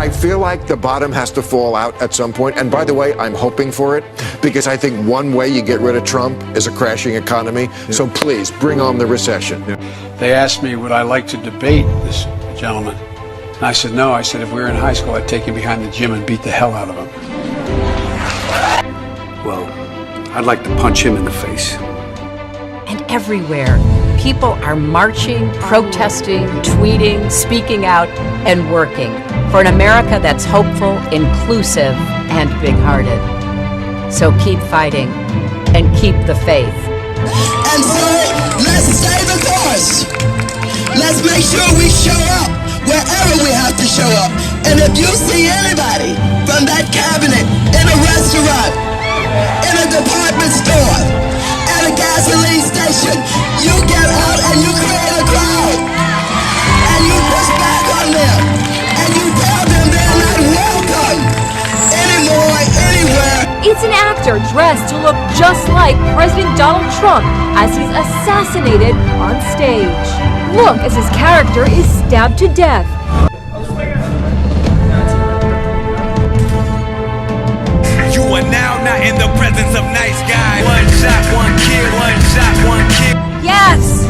I feel like the bottom has to fall out at some point. And by the way, I'm hoping for it because I think one way you get rid of Trump is a crashing economy. So please bring on the recession. They asked me, would I like to debate this gentleman? And I said, no. I said, if we were in high school, I'd take him behind the gym and beat the hell out of him. Well, I'd like to punch him in the face. And everywhere, people are marching, protesting, tweeting, speaking out, and working for an America that's hopeful, inclusive, and big-hearted. So keep fighting and keep the faith. And so, let's stay the course. Let's make sure we show up wherever we have to show up. And if you see anybody from that cabinet in a restaurant, in a department store, at a gasoline station, you get out and you create a crowd. And you push back on them. And you tell them they're not welcome anymore, anywhere. It's an actor dressed to look just like President Donald Trump as he's assassinated on stage. Look as his character is stabbed to death. You are now not in the presence of nice guys. One shot, one kill, one shot, one kill. Yes,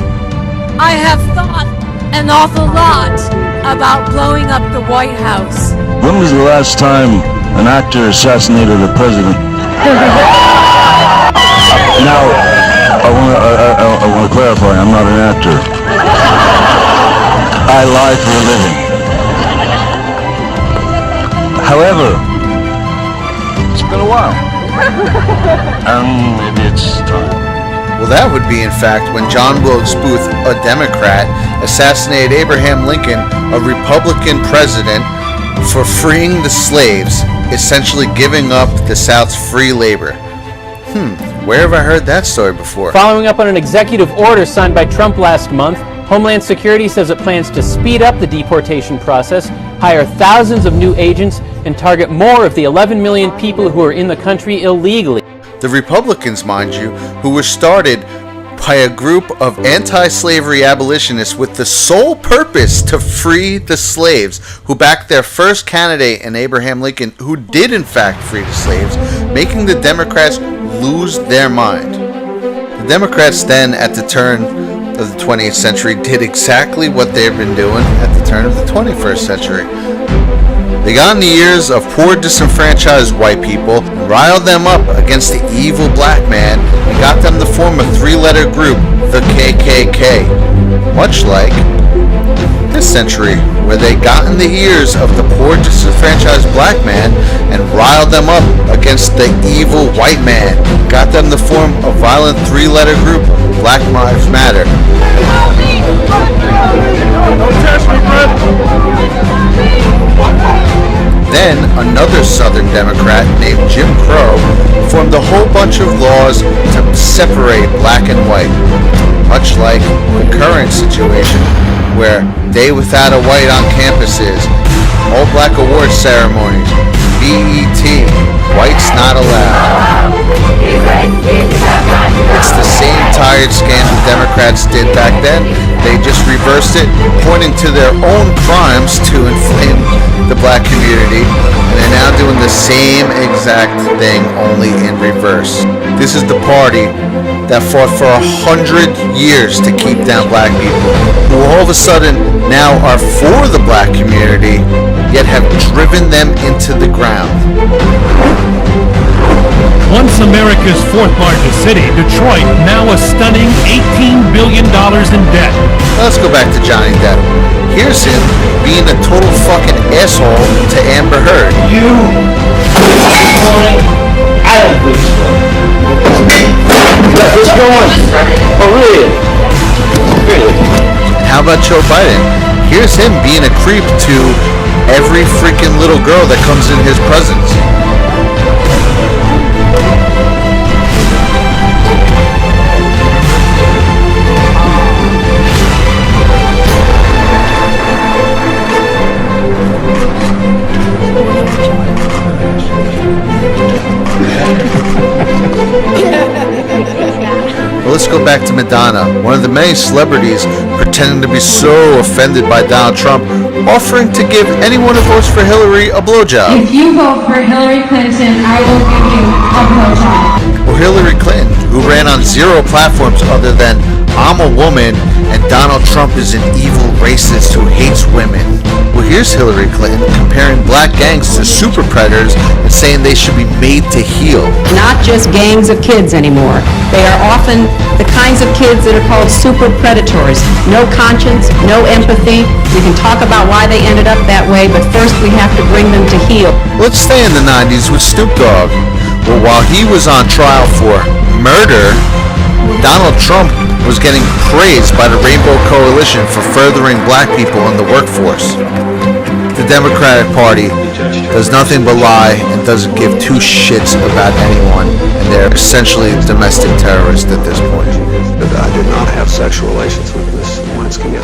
I have thought an awful lot about blowing up the White House. When was the last time an actor assassinated a president? Now, I want to clarify, I'm not an actor. I lie for a living. However, it's been a while. Maybe it's time. Well, that would be, in fact, when John Wilkes Booth, a Democrat, assassinated Abraham Lincoln, a Republican president, for freeing the slaves, essentially giving up the South's free labor. Where have I heard that story before? Following up on an executive order signed by Trump last month, Homeland Security says it plans to speed up the deportation process, hire thousands of new agents, and target more of the 11 million people who are in the country illegally. The Republicans, mind you, who were started by a group of anti-slavery abolitionists with the sole purpose to free the slaves, who backed their first candidate in Abraham Lincoln, who did in fact free the slaves, making the Democrats lose their mind. The Democrats then, at the turn of the 20th century, did exactly what they've been doing at the turn of the 21st century. They got in the ears of poor disenfranchised white people, riled them up against the evil black man, and got them to form a three-letter group, the KKK. Much like this century, where they got in the ears of the poor disenfranchised black man and riled them up against the evil white man, got them to form a violent three-letter group, Black Lives Matter. Don't touch me, brother. Then another Southern Democrat named Jim Crow formed a whole bunch of laws to separate black and white, much like the current situation where Day Without a White on campuses, all black award ceremonies, BET, whites not allowed. It's the same tired scam the Democrats did back then. They just reversed it, pointing to their own crimes to inflame the black community, and they're now doing the same exact thing, only in reverse. This is the party that fought for 100 years to keep down black people, who all of a sudden now are for the black community, yet have driven them into the ground. Once America's fourth largest city, Detroit, now a stunning $18 billion in debt. Let's go back to Johnny Depp. Here's him being a total fucking asshole to Amber Heard. You I don't think so. Let's go on. Oh, really? Really? How about Joe Biden? Here's him being a creep to every freaking little girl that comes in his presence. Well, let's go going back to Madonna, one of the many celebrities pretending to be so offended by Donald Trump, offering to give anyone who votes for Hillary a blowjob. If you vote for Hillary Clinton, I will give you a blowjob. Or Hillary Clinton, who ran on zero platforms other than "I'm a woman" and "Donald Trump is an evil racist who hates women." Well, here's Hillary Clinton comparing black gangs to super predators and saying they should be made to heal. Not just gangs of kids anymore. They are often the kinds of kids that are called super predators. No conscience, no empathy. We can talk about why they ended up that way, but first we have to bring them to heal. Let's stay in the 90s with Snoop Dogg. Well, while he was on trial for murder, Donald Trump was getting praised by the Rainbow Coalition for furthering black people in the workforce. The Democratic Party does nothing but lie and doesn't give two shits about anyone, and they're essentially domestic terrorists at this point. But I did not have sexual relations with Miss Lewinsky, and